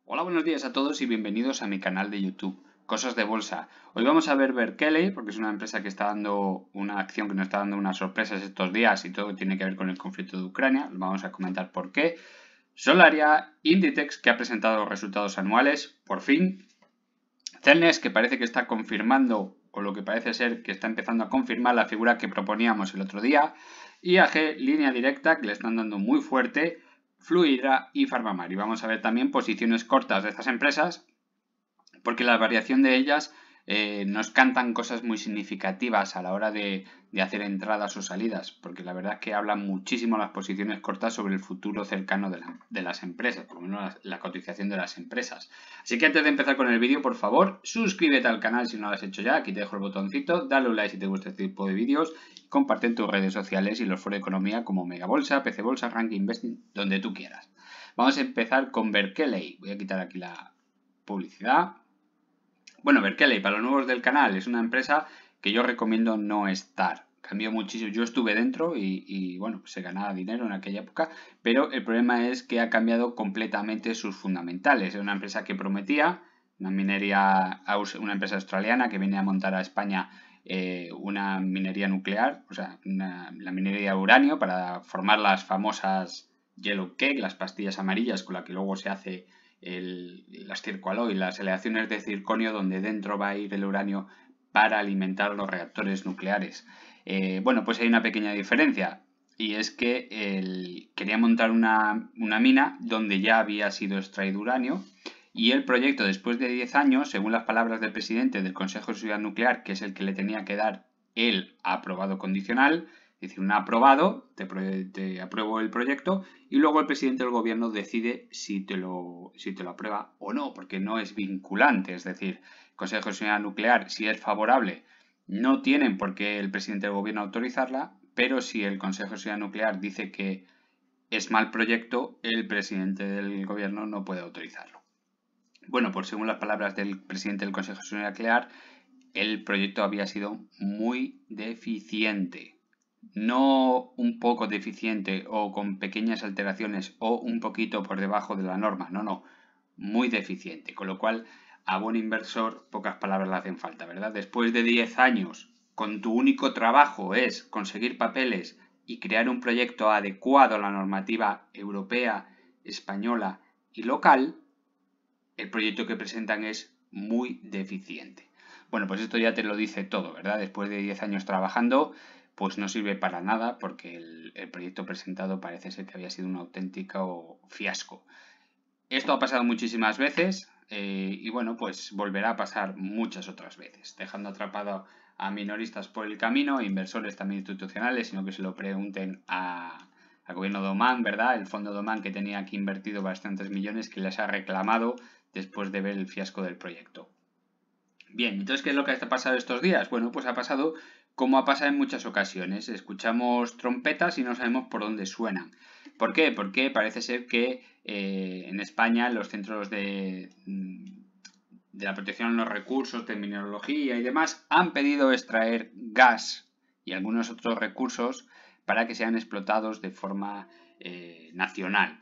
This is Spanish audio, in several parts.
Hola, buenos días a todos y bienvenidos a mi canal de YouTube, Cosas de Bolsa. Hoy vamos a ver Berkeley, porque es una empresa que está dando una acción que nos está dando unas sorpresas estos días y todo tiene que ver con el conflicto de Ucrania. Vamos a comentar por qué. Solaria, Inditex, que ha presentado los resultados anuales, por fin. Celnex, que parece que está confirmando, o lo que parece ser que está empezando a confirmar la figura que proponíamos el otro día. IAG, Línea Directa, que le están dando muy fuerte. Fluidra y Farmamar. Y vamos a ver también posiciones cortas de estas empresas, porque la variación de ellas nos cantan cosas muy significativas a la hora de hacer entradas o salidas, porque la verdad es que hablan muchísimo las posiciones cortas sobre el futuro cercano de las empresas, por lo menos la cotización de las empresas. Así que antes de empezar con el vídeo, por favor, suscríbete al canal si no lo has hecho ya, aquí te dejo el botoncito, dale un like si te gusta este tipo de vídeos, comparte en tus redes sociales y los foros de economía como Megabolsa, PC Bolsa, Ranking Investing, donde tú quieras. Vamos a empezar con Berkeley. Voy a quitar aquí la publicidad. Bueno, Berkeley, para los nuevos del canal, es una empresa que yo recomiendo no estar. Cambió muchísimo. Yo estuve dentro y bueno, pues se ganaba dinero en aquella época, pero el problema es que ha cambiado completamente sus fundamentales. Es una empresa que prometía, una empresa australiana que viene a montar a España una minería nuclear, o sea, la minería de uranio para formar las famosas Yellow Cake, las pastillas amarillas con las que luego se hace las circoalloy, las aleaciones de circonio, donde dentro va a ir el uranio para alimentar los reactores nucleares. Bueno, pues hay una pequeña diferencia, y es que quería montar una mina donde ya había sido extraído uranio, y el proyecto, después de 10 años, según las palabras del presidente del Consejo de Seguridad Nuclear, que es el que le tenía que dar el aprobado condicional, es decir, un aprobado, te apruebo el proyecto, y luego el presidente del gobierno decide si te lo aprueba o no, porque no es vinculante. Es decir, el Consejo de Seguridad Nuclear, si es favorable, no tienen por qué el presidente del gobierno autorizarla, pero si el Consejo de Seguridad Nuclear dice que es mal proyecto, el presidente del gobierno no puede autorizarlo. Bueno, pues según las palabras del presidente del Consejo de Seguridad Nuclear, el proyecto había sido muy deficiente. No un poco deficiente o con pequeñas alteraciones o un poquito por debajo de la norma, no, muy deficiente. Con lo cual, a buen inversor, pocas palabras le hacen falta, ¿verdad? Después de 10 años, con tu único trabajo es conseguir papeles y crear un proyecto adecuado a la normativa europea, española y local, el proyecto que presentan es muy deficiente. Bueno, pues esto ya te lo dice todo, ¿verdad? Después de 10 años trabajando, pues no sirve para nada porque el proyecto presentado parece ser que había sido un auténtico fiasco. Esto ha pasado muchísimas veces y bueno, pues volverá a pasar muchas otras veces, dejando atrapado a minoristas por el camino, inversores también institucionales, sino que se lo pregunten al gobierno de Oman, ¿verdad? El fondo de Oman, que tenía aquí invertido bastantes millones, que les ha reclamado después de ver el fiasco del proyecto. Bien, entonces, ¿qué es lo que ha pasado estos días? Bueno, pues ha pasado como ha pasado en muchas ocasiones. Escuchamos trompetas y no sabemos por dónde suenan. ¿Por qué? Porque parece ser que en España los centros de la protección de los recursos, de mineralogía y demás han pedido extraer gas y algunos otros recursos para que sean explotados de forma nacional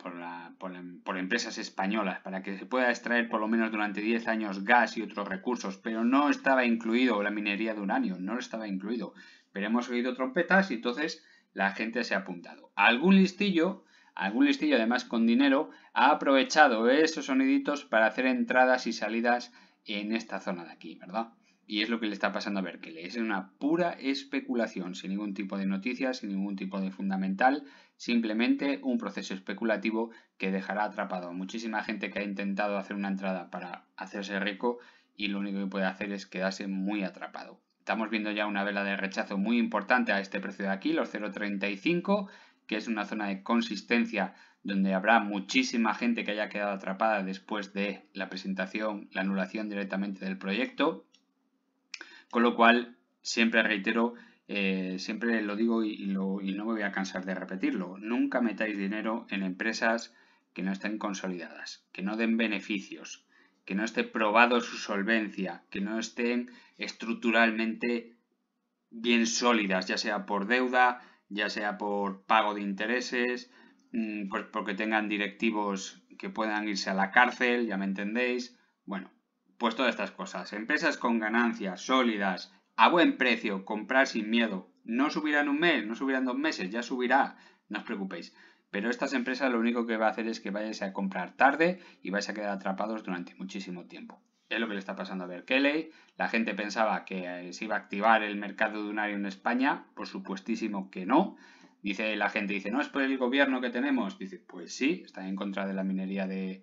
por empresas españolas, para que se pueda extraer por lo menos durante 10 años gas y otros recursos, pero no estaba incluido la minería de uranio, no estaba incluido. Pero hemos oído trompetas y entonces la gente se ha apuntado. Algún listillo además con dinero ha aprovechado esos soniditos para hacer entradas y salidas en esta zona de aquí, ¿verdad? Y es lo que le está pasando a Berkeley. Es una pura especulación, sin ningún tipo de noticias, sin ningún tipo de fundamental, simplemente un proceso especulativo que dejará atrapado a muchísima gente que ha intentado hacer una entrada para hacerse rico y lo único que puede hacer es quedarse muy atrapado. Estamos viendo ya una vela de rechazo muy importante a este precio de aquí, los 0,35, que es una zona de consistencia donde habrá muchísima gente que haya quedado atrapada después de la presentación, la anulación directamente del proyecto. Con lo cual, siempre reitero, siempre lo digo y no me voy a cansar de repetirlo, nunca metáis dinero en empresas que no estén consolidadas, que no den beneficios, que no esté probado su solvencia, que no estén estructuralmente bien sólidas, ya sea por deuda, ya sea por pago de intereses, pues porque tengan directivos que puedan irse a la cárcel, ya me entendéis. Bueno, pues todas estas cosas. Empresas con ganancias sólidas, a buen precio, comprar sin miedo. No subirá en un mes, no subirá en 2 meses, ya subirá, no os preocupéis. Pero estas empresas lo único que va a hacer es que vayáis a comprar tarde y vais a quedar atrapados durante muchísimo tiempo. Es lo que le está pasando a Berkeley. La gente pensaba que se iba a activar el mercado dunario en España. Por supuestísimo que no. La gente dice, no, es por el gobierno que tenemos. Dice, pues sí, está en contra de la minería de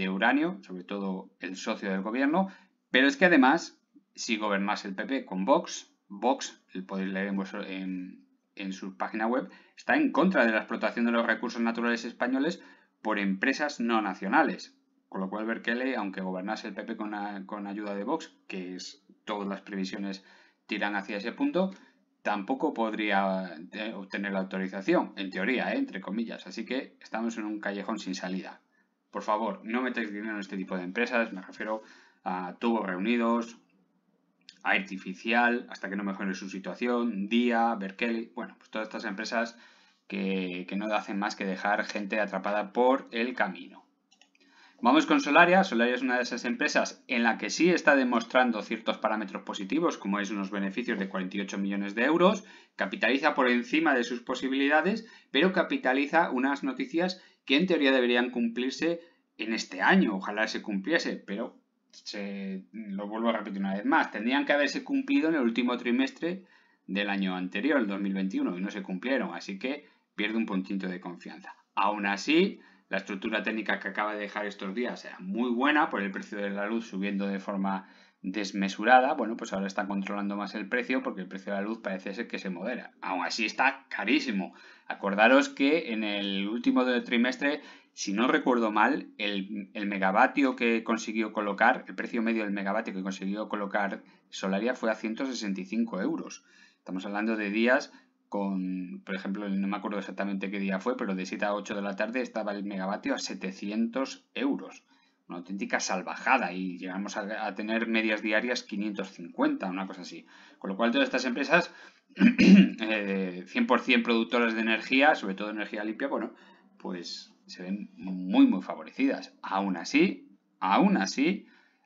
uranio, sobre todo el socio del gobierno. Pero es que además, si gobernase el PP con Vox, el podéis leer en su página web, está en contra de la explotación de los recursos naturales españoles por empresas no nacionales. Con lo cual Berkeley, aunque gobernase el PP con ayuda de Vox, que es todas las previsiones tiran hacia ese punto, tampoco podría obtener la autorización, en teoría, entre comillas. Así que estamos en un callejón sin salida. Por favor, no metáis dinero en este tipo de empresas, me refiero a Tubos Reunidos, a Artificial, hasta que no mejore su situación, Día, Berkeley, bueno, pues todas estas empresas que no hacen más que dejar gente atrapada por el camino. Vamos con Solaria. Solaria es una de esas empresas en la que sí está demostrando ciertos parámetros positivos, como es unos beneficios de 48 millones de euros, capitaliza por encima de sus posibilidades, pero capitaliza unas noticias que en teoría deberían cumplirse en este año. Ojalá se cumpliese, pero lo vuelvo a repetir una vez más. Tendrían que haberse cumplido en el último trimestre del año anterior, el 2021, y no se cumplieron, así que pierde un puntito de confianza. Aún así, la estructura técnica que acaba de dejar estos días era muy buena por el precio de la luz subiendo de forma desmesurada. Bueno, pues ahora está controlando más el precio porque el precio de la luz parece ser que se modera. Aún así está carísimo. Acordaros que en el último trimestre, si no recuerdo mal, el megavatio que consiguió colocar, el precio medio del megavatio que consiguió colocar Solaria fue a 165 euros. Estamos hablando de días por ejemplo, no me acuerdo exactamente qué día fue, pero de 7 a 8 de la tarde estaba el megavatio a 700 euros. Una auténtica salvajada y llegamos a tener medias diarias 550, una cosa así. Con lo cual todas estas empresas 100% productoras de energía, sobre todo energía limpia, bueno, pues se ven muy favorecidas. Aún así,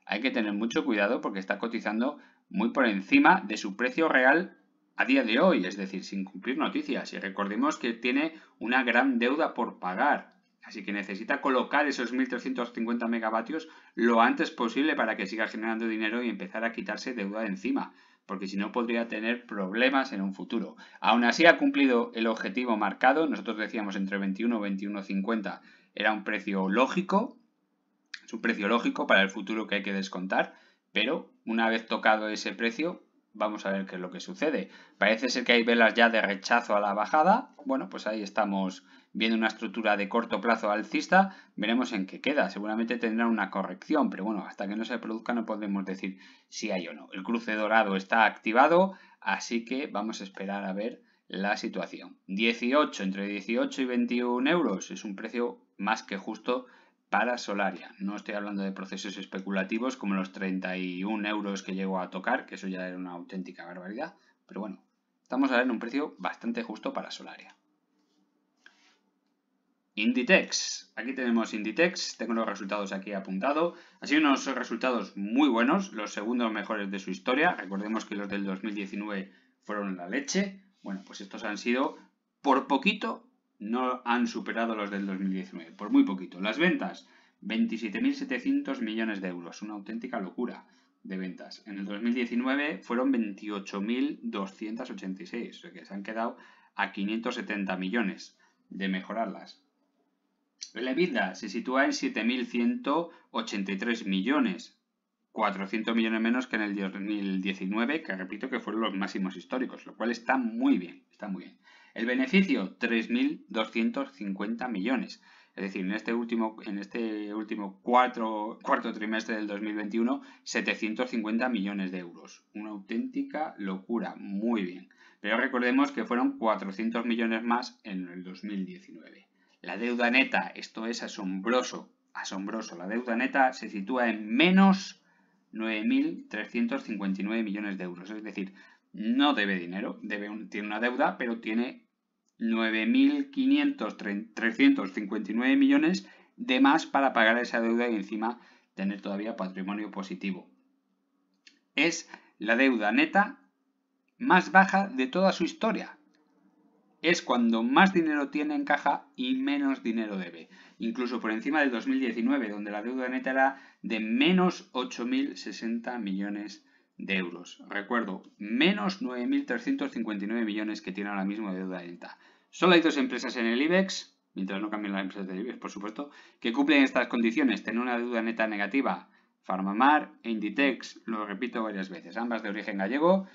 hay que tener mucho cuidado porque está cotizando muy por encima de su precio real a día de hoy, es decir, sin cumplir noticias. Y recordemos que tiene una gran deuda por pagar. Así que necesita colocar esos 1.350 megavatios lo antes posible para que siga generando dinero y empezar a quitarse deuda de encima. Porque si no podría tener problemas en un futuro. Aún así ha cumplido el objetivo marcado. Nosotros decíamos entre 21 y 21,50 era un precio lógico. Es un precio lógico para el futuro que hay que descontar. Pero una vez tocado ese precio, vamos a ver qué es lo que sucede. Parece ser que hay velas ya de rechazo a la bajada. Bueno, pues ahí estamos viendo una estructura de corto plazo alcista. Veremos en qué queda. Seguramente tendrá una corrección, pero bueno, hasta que no se produzca no podemos decir si hay o no. El cruce dorado está activado, así que vamos a esperar a ver la situación. Entre 18 y 21 euros es un precio más que justo para Solaria. No estoy hablando de procesos especulativos como los 31 euros que llegó a tocar, que eso ya era una auténtica barbaridad, pero bueno, estamos hablando de un precio bastante justo para Solaria. Inditex. Aquí tenemos Inditex, tengo los resultados aquí apuntados. Han sido unos resultados muy buenos, los segundos mejores de su historia. Recordemos que los del 2019 fueron la leche. Bueno, pues estos han sido por poquito. No han superado los del 2019, por muy poquito. Las ventas, 27.700 millones de euros, una auténtica locura de ventas. En el 2019 fueron 28.286, o sea que se han quedado a 570 millones de mejorarlas. El EBITDA se sitúa en 7.183 millones, 400 millones menos que en el 2019, que repito que fueron los máximos históricos, lo cual está muy bien, está muy bien. El beneficio, 3.250 millones. Es decir, en este último cuarto trimestre del 2021, 750 millones de euros. Una auténtica locura. Muy bien. Pero recordemos que fueron 400 millones más en el 2019. La deuda neta, esto es asombroso. Asombroso. La deuda neta se sitúa en menos 9.359 millones de euros. Es decir, no debe dinero, tiene una deuda, pero tiene 9.359 millones de más para pagar esa deuda y encima tener todavía patrimonio positivo. Es la deuda neta más baja de toda su historia. Es cuando más dinero tiene en caja y menos dinero debe. Incluso por encima del 2019, donde la deuda neta era de menos 8.060 millones de euros. Recuerdo, menos 9.359 millones que tiene ahora mismo de deuda neta. Solo hay dos empresas en el IBEX, mientras no cambien las empresas del IBEX, por supuesto, que cumplen estas condiciones, tener una deuda neta negativa. Farmamar e Inditex, lo repito varias veces, ambas de origen gallego.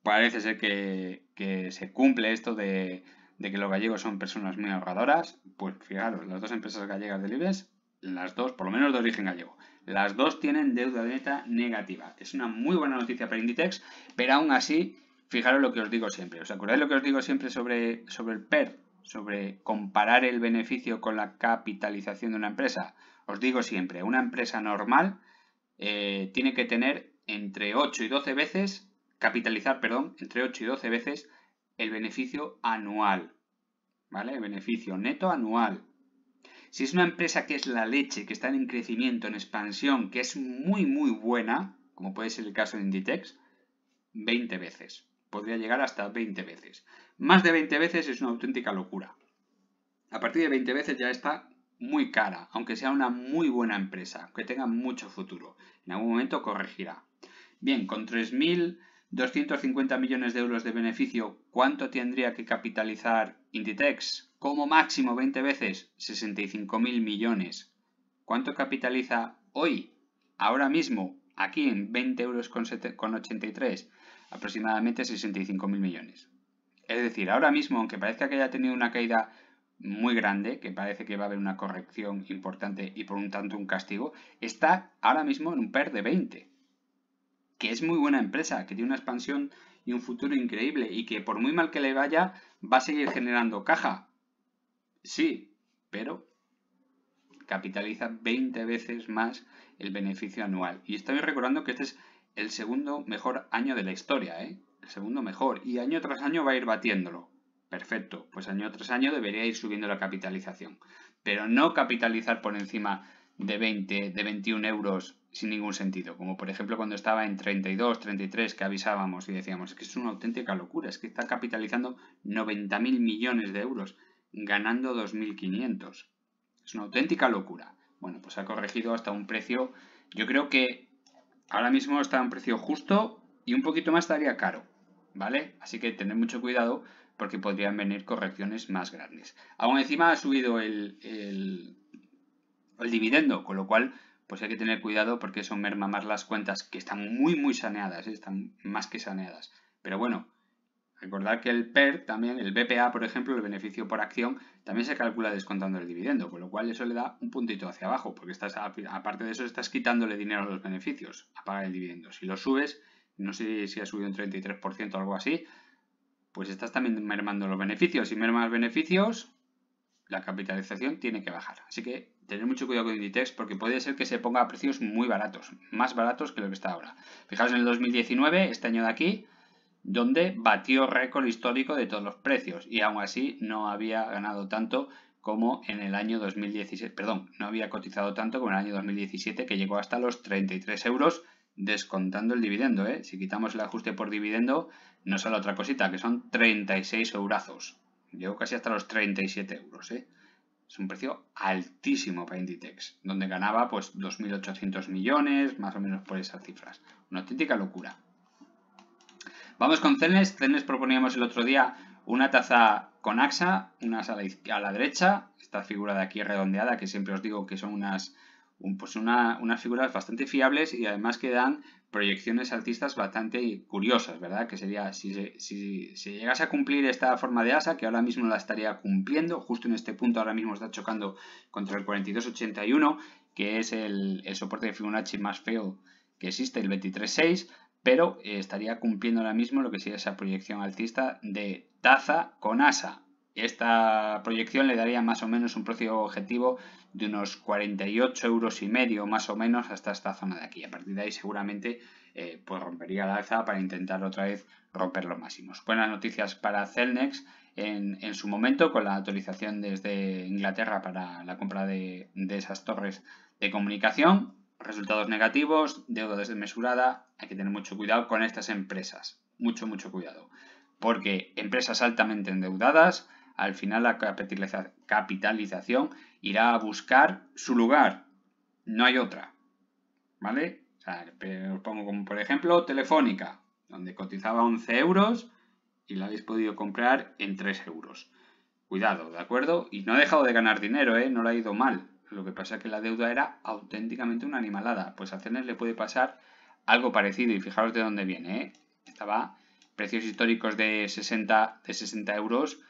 Parece ser que se cumple esto de que los gallegos son personas muy ahorradoras. Pues fijaros, las dos empresas gallegas del IBEX, las dos, por lo menos de origen gallego, las dos tienen deuda neta negativa. Es una muy buena noticia para Inditex, pero aún así, fijaros lo que os digo siempre. ¿Os acordáis lo que os digo siempre sobre el PER? Sobre comparar el beneficio con la capitalización de una empresa. Os digo siempre, una empresa normal tiene que tener entre 8 y 12 veces entre 8 y 12 veces el beneficio anual, ¿vale? El beneficio neto anual. Si es una empresa que es la leche, que está en crecimiento, en expansión, que es muy muy buena, como puede ser el caso de Inditex, 20 veces. Podría llegar hasta 20 veces. Más de 20 veces es una auténtica locura. A partir de 20 veces ya está muy cara, aunque sea una muy buena empresa, aunque tenga mucho futuro. En algún momento corregirá. Bien, con 3.250 millones de euros de beneficio, ¿cuánto tendría que capitalizar Inditex? Como máximo 20 veces, 65.000 millones. ¿Cuánto capitaliza hoy? Ahora mismo, aquí en 20 euros con 83, aproximadamente 65.000 millones. Es decir, ahora mismo, aunque parezca que haya tenido una caída muy grande, que parece que va a haber una corrección importante y por un tanto un castigo, está ahora mismo en un PER de 20. Que es muy buena empresa, que tiene una expansión y un futuro increíble y que por muy mal que le vaya, va a seguir generando caja. Sí, pero capitaliza 20 veces más el beneficio anual. Y estoy recordando que este es el segundo mejor año de la historia, ¿eh? El segundo mejor. Y año tras año va a ir batiéndolo. Perfecto, pues año tras año debería ir subiendo la capitalización. Pero no capitalizar por encima de 20, de 21 euros sin ningún sentido. Como por ejemplo cuando estaba en 32, 33 que avisábamos y decíamos, es que es una auténtica locura, es que está capitalizando 90.000 millones de euros, ganando 2.500. Es una auténtica locura. Bueno, pues ha corregido hasta un precio, yo creo que ahora mismo está a un precio justo y un poquito más estaría caro, ¿vale? Así que tened mucho cuidado porque podrían venir correcciones más grandes. Aún encima ha subido el dividendo, con lo cual pues hay que tener cuidado porque eso merma más las cuentas que están muy muy saneadas, están más que saneadas. Pero bueno, recordad que el PER también, el BPA por ejemplo, el beneficio por acción, también se calcula descontando el dividendo, con lo cual eso le da un puntito hacia abajo, porque aparte de eso estás quitándole dinero a los beneficios a pagar el dividendo. Si lo subes, no sé si ha subido un 33% o algo así, pues estás también mermando los beneficios. Si mermas beneficios, la capitalización tiene que bajar. Así que tener mucho cuidado con Inditex porque puede ser que se ponga a precios muy baratos, más baratos que lo que está ahora. Fijaos en el 2019, este año de aquí, donde batió récord histórico de todos los precios y aún así no había ganado tanto como en el año 2016, perdón, no había cotizado tanto como en el año 2017 que llegó hasta los 33 euros descontando el dividendo, ¿eh? Si quitamos el ajuste por dividendo no sale otra cosita que son 36 eurazos. Llegó casi hasta los 37 euros, ¿eh? Es un precio altísimo para Inditex, donde ganaba pues 2.800 millones, más o menos por esas cifras. Una auténtica locura. Vamos con Celnex. Celnex proponíamos el otro día una taza con AXA, unas a la derecha, esta figura de aquí redondeada que siempre os digo que son unas figuras bastante fiables y además que dan proyecciones alcistas bastante curiosas, ¿verdad? Que sería, si llegase a cumplir esta forma de ASA, que ahora mismo la estaría cumpliendo, justo en este punto ahora mismo está chocando contra el 42.81, que es el soporte de Fibonacci más feo que existe, el 23.6, pero estaría cumpliendo ahora mismo lo que sería esa proyección alcista de taza con ASA. Esta proyección le daría más o menos un precio objetivo de unos 48,5 euros más o menos hasta esta zona de aquí. A partir de ahí seguramente pues rompería la alza para intentar otra vez romper los máximos. Buenas noticias para Celnex. en su momento con la autorización desde Inglaterra para la compra de esas torres de comunicación. Resultados negativos, deuda desmesurada. Hay que tener mucho cuidado con estas empresas. Mucho cuidado. Porque empresas altamente endeudadas, al final la capitalización irá a buscar su lugar. No hay otra. ¿Vale? O sea, os pongo como por ejemplo Telefónica, donde cotizaba 11 euros y la habéis podido comprar en 3 euros. Cuidado, ¿de acuerdo? Y no ha dejado de ganar dinero, ¿eh? No le ha ido mal. Lo que pasa es que la deuda era auténticamente una animalada. Pues a Celnes le puede pasar algo parecido y fijaros de dónde viene, ¿eh? Estaba precios históricos de 60 euros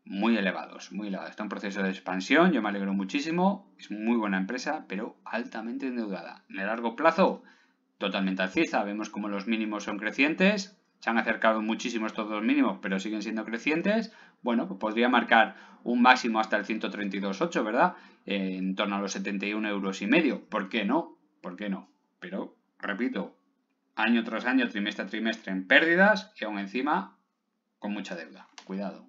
muy elevados, muy elevados. Está en proceso de expansión, yo me alegro muchísimo, es muy buena empresa, pero altamente endeudada. En el largo plazo, totalmente alcista, vemos como los mínimos son crecientes, se han acercado muchísimo estos dos mínimos, pero siguen siendo crecientes. Bueno, pues podría marcar un máximo hasta el 132,8, ¿verdad? En torno a los 71,5 euros. ¿Por qué no? ¿Por qué no? Pero, repito, año tras año, trimestre a trimestre en pérdidas y aún encima con mucha deuda. Cuidado.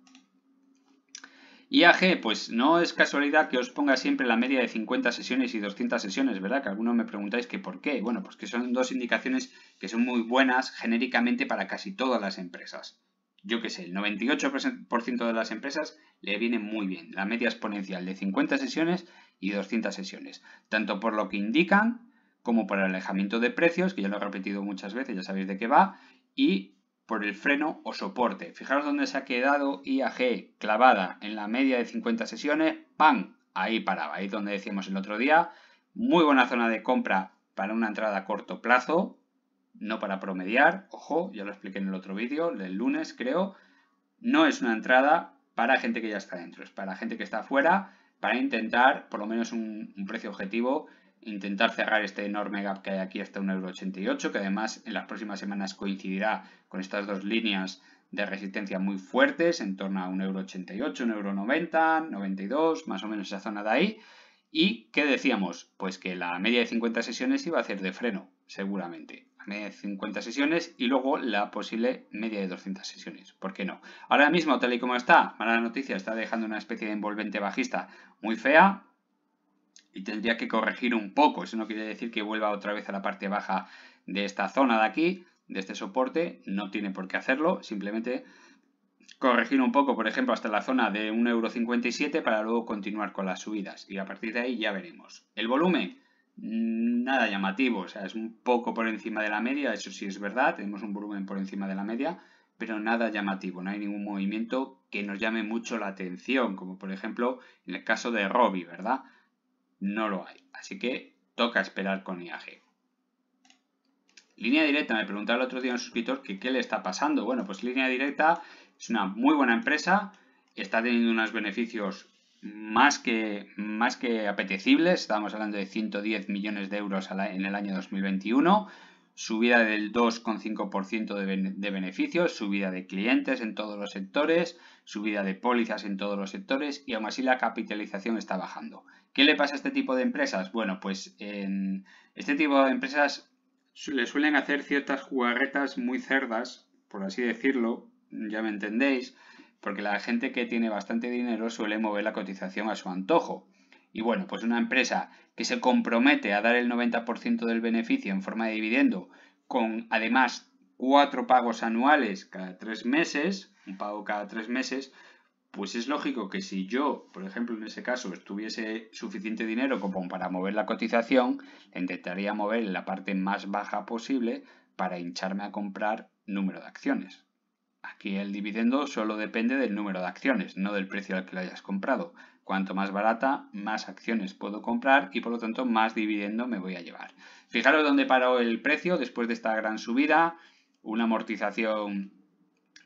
IAG, pues no es casualidad que os ponga siempre la media de 50 sesiones y 200 sesiones, ¿verdad? Que algunos me preguntáis que por qué. Bueno, pues que son dos indicaciones que son muy buenas genéricamente para casi todas las empresas. Yo qué sé, el 98% de las empresas le viene muy bien. La media exponencial de 50 sesiones y 200 sesiones. Tanto por lo que indican como por el alejamiento de precios, que ya lo he repetido muchas veces, ya sabéis de qué va, y por el freno o soporte. Fijaros dónde se ha quedado IAG clavada en la media de 50 sesiones. ¡Pam! Ahí paraba, ahí donde decíamos el otro día. Muy buena zona de compra para una entrada a corto plazo, no para promediar. Ojo, ya lo expliqué en el otro vídeo, el lunes creo. No es una entrada para gente que ya está dentro, es para gente que está afuera, para intentar por lo menos un precio objetivo, intentar cerrar este enorme gap que hay aquí hasta 1,88 €, que además en las próximas semanas coincidirá con estas dos líneas de resistencia muy fuertes, en torno a 1,88 €, 1,90 €, 92, más o menos esa zona de ahí. ¿Y qué decíamos? Pues que la media de 50 sesiones iba a hacer de freno, seguramente. La media de 50 sesiones y luego la posible media de 200 sesiones. ¿Por qué no? Ahora mismo, tal y como está, mala noticia, está dejando una especie de envolvente bajista muy fea y tendría que corregir un poco. Eso no quiere decir que vuelva otra vez a la parte baja de esta zona de aquí, de este soporte. No tiene por qué hacerlo, simplemente corregir un poco, por ejemplo, hasta la zona de 1,57 € para luego continuar con las subidas. Y a partir de ahí ya veremos. El volumen, nada llamativo, o sea, es un poco por encima de la media, eso sí es verdad, tenemos un volumen por encima de la media, pero nada llamativo, no hay ningún movimiento que nos llame mucho la atención, como por ejemplo en el caso de Robi, ¿verdad? No lo hay, así que toca esperar con IAG. Línea Directa, me preguntaba el otro día un suscriptor que qué le está pasando. Bueno, pues Línea Directa es una muy buena empresa, está teniendo unos beneficios más que apetecibles. Estamos hablando de 110 millones de euros en el año 2021, subida del 2,5% de beneficios, subida de clientes en todos los sectores, subida de pólizas en todos los sectores y aún así la capitalización está bajando. ¿Qué le pasa a este tipo de empresas? Bueno, pues en este tipo de empresas le suelen hacer ciertas jugarretas muy cerdas, por así decirlo, ya me entendéis, porque la gente que tiene bastante dinero suele mover la cotización a su antojo. Y bueno, pues una empresa que se compromete a dar el 90% del beneficio en forma de dividendo, con además 4 pagos anuales cada 3 meses, un pago cada 3 meses, pues es lógico que si yo, por ejemplo, en ese caso, tuviese suficiente dinero como para mover la cotización, la intentaría mover en la parte más baja posible para hincharme a comprar número de acciones. Aquí el dividendo solo depende del número de acciones, no del precio al que lo hayas comprado. Cuanto más barata, más acciones puedo comprar y por lo tanto más dividendo me voy a llevar. Fijaros dónde paró el precio después de esta gran subida, una amortización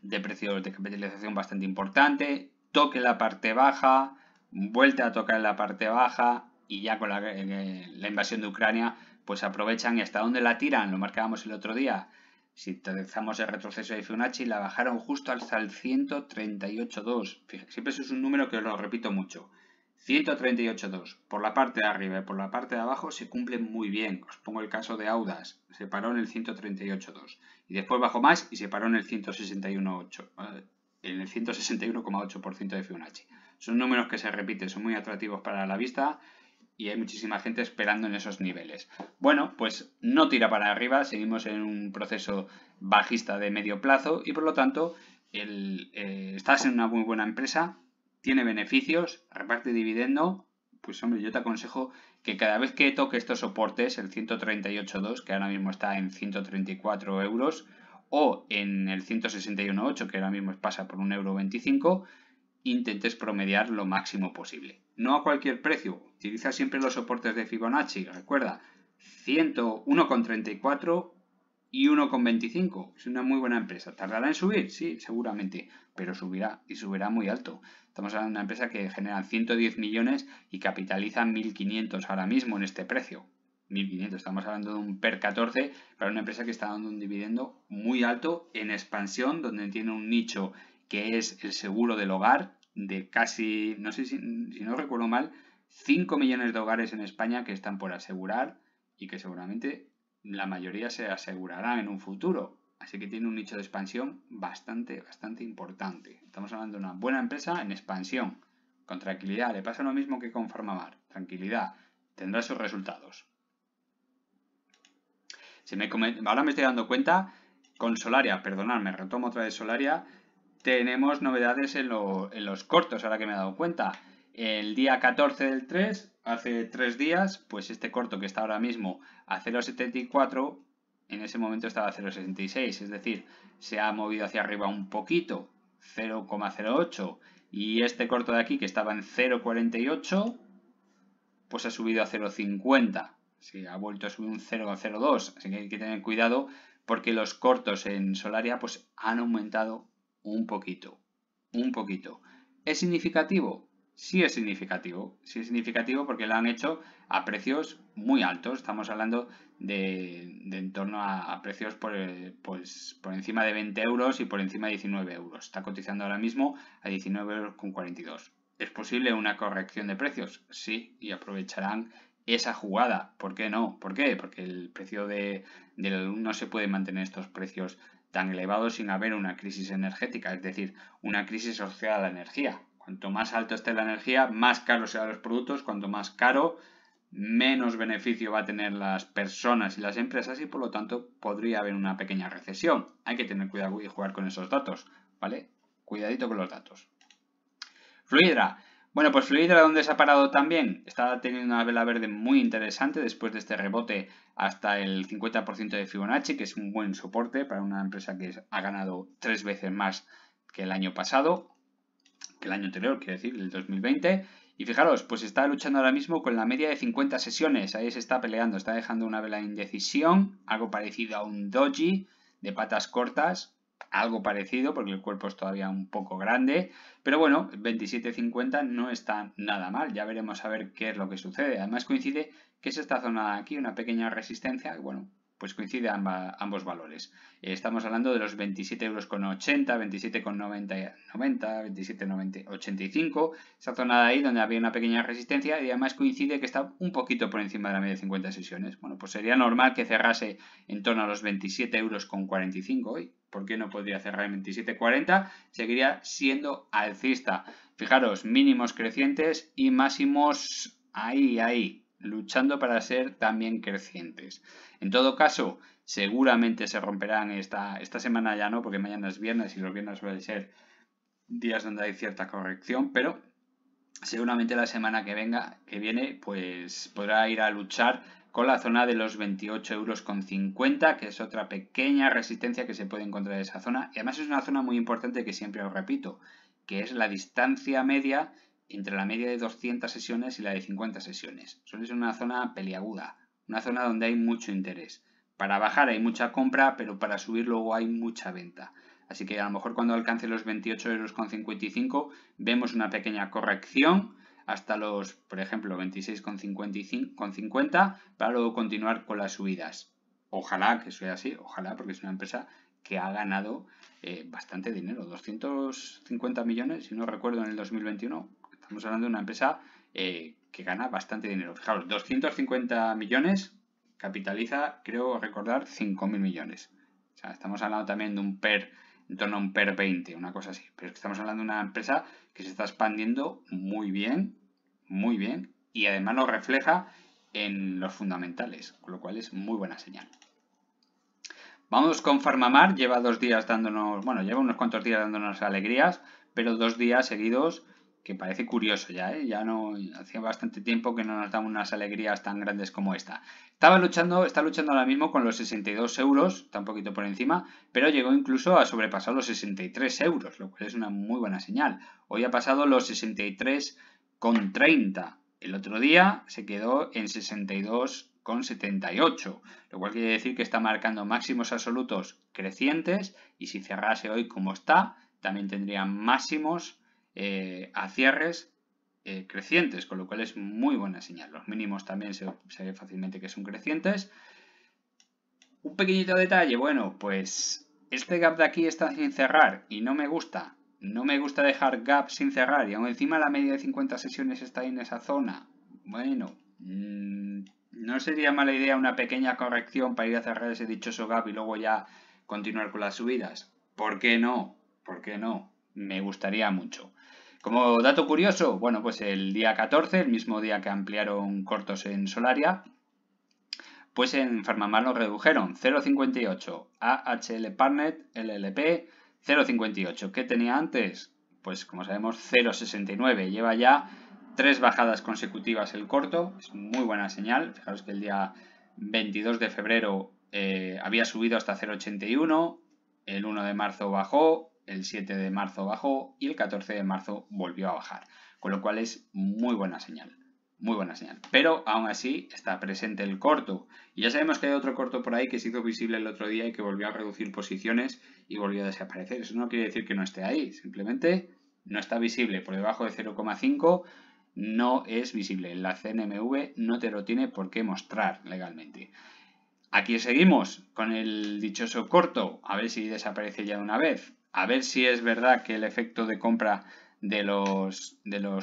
de precios de capitalización bastante importante, toque la parte baja, vuelta a tocar la parte baja y ya con la invasión de Ucrania pues aprovechan y hasta dónde la tiran, lo marcábamos el otro día. Si utilizamos el retroceso de Fibonacci, la bajaron justo hasta el 138,2. Siempre eso es un número que os lo repito mucho. 138,2. Por la parte de arriba y por la parte de abajo se cumplen muy bien. Os pongo el caso de Audas. Se paró en el 138,2. Y después bajó más y se paró en el 161,8. en el 161,8% de Fibonacci. Son números que se repiten, son muy atractivos para la vista y hay muchísima gente esperando en esos niveles. Bueno, pues no tira para arriba, seguimos en un proceso bajista de medio plazo y por lo tanto estás en una muy buena empresa, tiene beneficios, reparte dividendo. Pues hombre, yo te aconsejo que cada vez que toque estos soportes, el 138.2, que ahora mismo está en 134 euros, o en el 161.8, que ahora mismo pasa por 1,25 €, intentes promediar lo máximo posible. No a cualquier precio, utiliza siempre los soportes de Fibonacci, recuerda, 101,34 y 1,25. Es una muy buena empresa. ¿Tardará en subir? Sí, seguramente, pero subirá y subirá muy alto. Estamos hablando de una empresa que genera 110 millones y capitaliza 1.500 ahora mismo en este precio. 1.500, estamos hablando de un PER 14 para una empresa que está dando un dividendo muy alto en expansión, donde tiene un nicho que es el seguro del hogar de casi, no sé si no recuerdo mal, 5 millones de hogares en España que están por asegurar y que seguramente la mayoría se asegurarán en un futuro. Así que tiene un nicho de expansión bastante importante. Estamos hablando de una buena empresa en expansión, con tranquilidad. Le pasa lo mismo que con Farmamar. Tranquilidad, tendrá sus resultados. Ahora me estoy dando cuenta, con Solaria, perdonadme, retomo otra vez Solaria, tenemos novedades en los cortos, ahora que me he dado cuenta. El día 14 del 3, hace 3 días, pues este corto que está ahora mismo a 0,74, en ese momento estaba a 0,66, es decir, se ha movido hacia arriba un poquito, 0,08, y este corto de aquí que estaba en 0,48, pues ha subido a 0,50. Sí, ha vuelto a subir un 0,02, así que hay que tener cuidado porque los cortos en Solaria pues han aumentado un poquito. ¿Es significativo? Sí es significativo. Sí es significativo porque lo han hecho a precios muy altos. Estamos hablando de en torno a precios por encima de 20 euros y por encima de 19 euros. Está cotizando ahora mismo a 19,42 euros. ¿Es posible una corrección de precios? Sí, y aprovecharán esa jugada. ¿Por qué no? ¿Por qué? Porque el precio no se puede mantener estos precios tan elevados sin haber una crisis energética, es decir, una crisis asociada a la energía. Cuanto más alto esté la energía, más caros serán los productos. Cuanto más caro, menos beneficio va a tener las personas y las empresas y por lo tanto podría haber una pequeña recesión. Hay que tener cuidado y jugar con esos datos, ¿vale? Cuidadito con los datos. Fluidra. Bueno, pues Fluidra, ¿dónde se ha parado también? Está teniendo una vela verde muy interesante después de este rebote hasta el 50% de Fibonacci, que es un buen soporte para una empresa que ha ganado 3 veces más que el año pasado, que el año anterior, quiero decir, el 2020. Y fijaros, pues está luchando ahora mismo con la media de 50 sesiones. Ahí se está peleando, está dejando una vela de indecisión, algo parecido a un doji de patas cortas. Algo parecido porque el cuerpo es todavía un poco grande, pero bueno, 27.50 no está nada mal, ya veremos a ver qué es lo que sucede. Además coincide que es esta zona de aquí, una pequeña resistencia, y bueno, pues coincide ambos valores. Estamos hablando de los 27,80 €, 27,90, 27,85, esa zona de ahí donde había una pequeña resistencia y además coincide que está un poquito por encima de la media de 50 sesiones. Bueno, pues sería normal que cerrase en torno a los 27,45 € hoy. ¿Por qué no podría cerrar en 27,40? Seguiría siendo alcista. Fijaros, mínimos crecientes y máximos ahí, luchando para ser también crecientes. En todo caso, seguramente se romperán esta semana ya no, porque mañana es viernes y los viernes suelen ser días donde hay cierta corrección, pero seguramente la semana que viene pues podrá ir a luchar con la zona de los 28,50 €, que es otra pequeña resistencia que se puede encontrar en esa zona. Y además es una zona muy importante que siempre os repito, que es la distancia media entre la media de 200 sesiones y la de 50 sesiones. Suele ser una zona peliaguda, una zona donde hay mucho interés. Para bajar hay mucha compra, pero para subir luego hay mucha venta. Así que a lo mejor cuando alcance los 28,55 € vemos una pequeña corrección hasta los, por ejemplo, 26,50 para luego continuar con las subidas. Ojalá que sea así, ojalá, porque es una empresa que ha ganado bastante dinero, 250 millones, si no recuerdo, en el 2021. Estamos hablando de una empresa que gana bastante dinero. Fijaros, 250 millones capitaliza, creo recordar, 5.000 millones. O sea, estamos hablando también de un PER en torno a un PER 20, una cosa así. Pero es que estamos hablando de una empresa que se está expandiendo muy bien, y además lo refleja en los fundamentales, con lo cual es muy buena señal. Vamos con Farmamar, lleva 2 días dándonos, bueno, lleva unos cuantos días dándonos alegrías, pero 2 días seguidos que parece curioso ya, ¿eh? Ya no, hacía bastante tiempo que no nos dan unas alegrías tan grandes como esta. Está luchando ahora mismo con los 62 euros, está un poquito por encima, pero llegó incluso a sobrepasar los 63 euros, lo cual es una muy buena señal. Hoy ha pasado los 63,30. El otro día se quedó en 62,78, lo cual quiere decir que está marcando máximos absolutos crecientes y si cerrase hoy como está, también tendría máximos a cierres crecientes, con lo cual es muy buena señal. Los mínimos también se ve fácilmente que son crecientes. Un pequeñito detalle, bueno, pues este gap de aquí está sin cerrar y no me gusta. No me gusta dejar gap sin cerrar y aún encima la media de 50 sesiones está en esa zona. Bueno, no sería mala idea una pequeña corrección para ir a cerrar ese dichoso gap y luego ya continuar con las subidas. ¿Por qué no? ¿Por qué no? Me gustaría mucho. Como dato curioso, bueno, pues el día 14, el mismo día que ampliaron cortos en Solaria, pues en Farmamar lo redujeron 0,58, AHL Partner, LLP 0,58. ¿Qué tenía antes? Pues como sabemos 0,69. Lleva ya 3 bajadas consecutivas el corto, es muy buena señal. Fijaros que el día 22 de febrero había subido hasta 0,81, el 1 de marzo bajó, el 7 de marzo bajó y el 14 de marzo volvió a bajar, con lo cual es muy buena señal. Muy buena señal, pero aún así está presente el corto y ya sabemos que hay otro corto por ahí que se hizo visible el otro día y que volvió a reducir posiciones y volvió a desaparecer. Eso no quiere decir que no esté ahí, simplemente no está visible. Por debajo de 0,5 no es visible. La CNMV no te lo tiene por qué mostrar legalmente. Aquí seguimos con el dichoso corto, a ver si desaparece ya de una vez, a ver si es verdad que el efecto de compra de los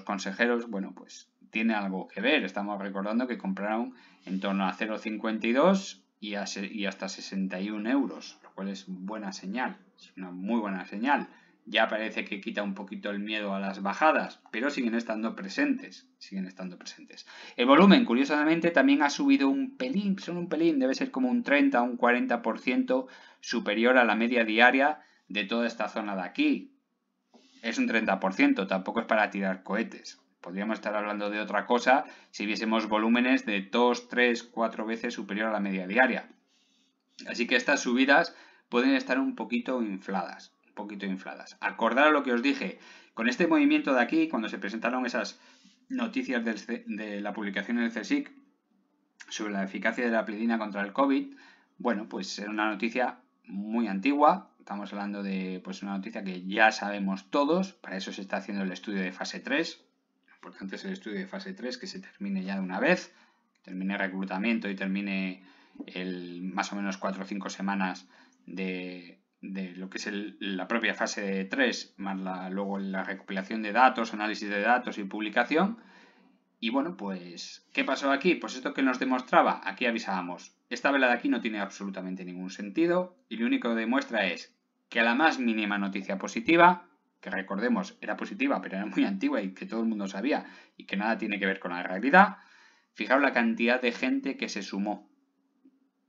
consejeros, bueno, pues tiene algo que ver. Estamos recordando que compraron en torno a 0,52 y hasta 61 euros, lo cual es buena señal, es una muy buena señal. Ya parece que quita un poquito el miedo a las bajadas, pero siguen estando presentes, El volumen, curiosamente, también ha subido un pelín, solo un pelín, debe ser como un 30 o un 40% superior a la media diaria de toda esta zona de aquí. Es un 30%, tampoco es para tirar cohetes. Podríamos estar hablando de otra cosa si viésemos volúmenes de 2, 3, 4 veces superior a la media diaria. Así que estas subidas pueden estar un poquito infladas. Acordad lo que os dije, con este movimiento de aquí, cuando se presentaron esas noticias de la publicación del CSIC sobre la eficacia de la apleidina contra el COVID, bueno, pues era una noticia muy antigua. Estamos hablando de pues una noticia que ya sabemos todos, para eso se está haciendo el estudio de fase 3. Lo importante es el estudio de fase 3, que se termine ya de una vez, termine el reclutamiento y termine más o menos 4 o 5 semanas de lo que es la propia fase 3, más luego la recopilación de datos, análisis de datos y publicación. Y bueno, pues, ¿qué pasó aquí? Pues esto que nos demostraba, aquí avisábamos, esta vela de aquí no tiene absolutamente ningún sentido y lo único que demuestra es que a la más mínima noticia positiva, que recordemos era positiva pero era muy antigua y que todo el mundo sabía y que nada tiene que ver con la realidad, fijaos la cantidad de gente que se sumó.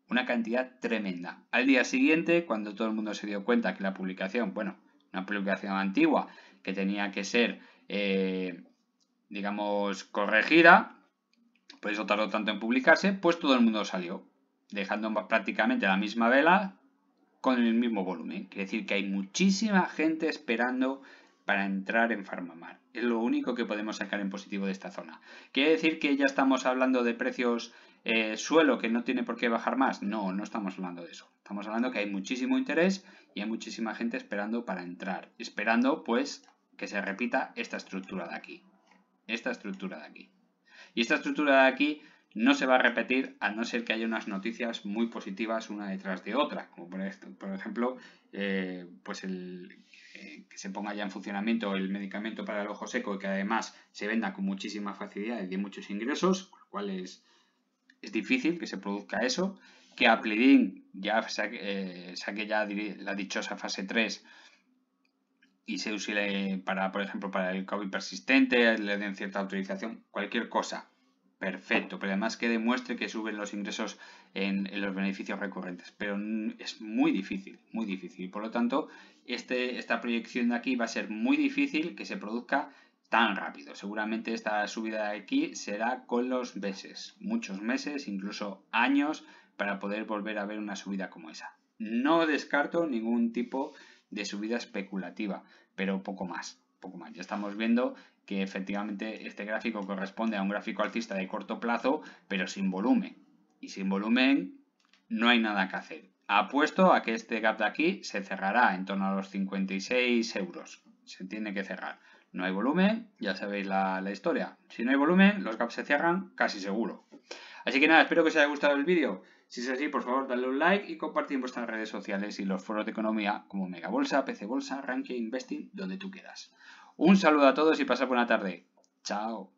Una cantidad tremenda. Al día siguiente, cuando todo el mundo se dio cuenta que la publicación, bueno, una publicación antigua que tenía que ser, digamos, corregida, por eso tardó tanto en publicarse, pues todo el mundo salió, dejando prácticamente la misma vela con el mismo volumen. Quiere decir que hay muchísima gente esperando para entrar en Farmamar. Es lo único que podemos sacar en positivo de esta zona. ¿Quiere decir que ya estamos hablando de precios suelo que no tiene por qué bajar más? No, no estamos hablando de eso. Estamos hablando que hay muchísimo interés y hay muchísima gente esperando para entrar. Esperando, pues, que se repita esta estructura de aquí. Y esta estructura de aquí no se va a repetir a no ser que haya unas noticias muy positivas una detrás de otra, como por ejemplo, pues que se ponga ya en funcionamiento el medicamento para el ojo seco y que además se venda con muchísima facilidad y de muchos ingresos, con lo cual es difícil que se produzca eso, que Apleidin ya saque ya la dichosa fase 3 y se use para, por ejemplo, para el COVID persistente, le den cierta autorización, cualquier cosa. Perfecto, pero además que demuestre que suben los ingresos en los beneficios recurrentes. Pero es muy difícil, muy difícil. Por lo tanto, esta proyección de aquí va a ser muy difícil que se produzca tan rápido. Seguramente esta subida de aquí será con los meses, muchos meses, incluso años, para poder volver a ver una subida como esa. No descarto ningún tipo de subida especulativa, pero poco más. Poco más. Ya estamos viendo que efectivamente este gráfico corresponde a un gráfico alcista de corto plazo, pero sin volumen. Y sin volumen no hay nada que hacer. Apuesto a que este gap de aquí se cerrará en torno a los 56 euros. Se tiene que cerrar. No hay volumen, ya sabéis la historia. Si no hay volumen, los gaps se cierran casi seguro. Así que nada, espero que os haya gustado el vídeo. Si es así, por favor, dadle un like y compartid en vuestras redes sociales y los foros de economía como Megabolsa, PC Bolsa, Rankia Investing, donde tú quieras. Un saludo a todos y pasad buena tarde. Chao.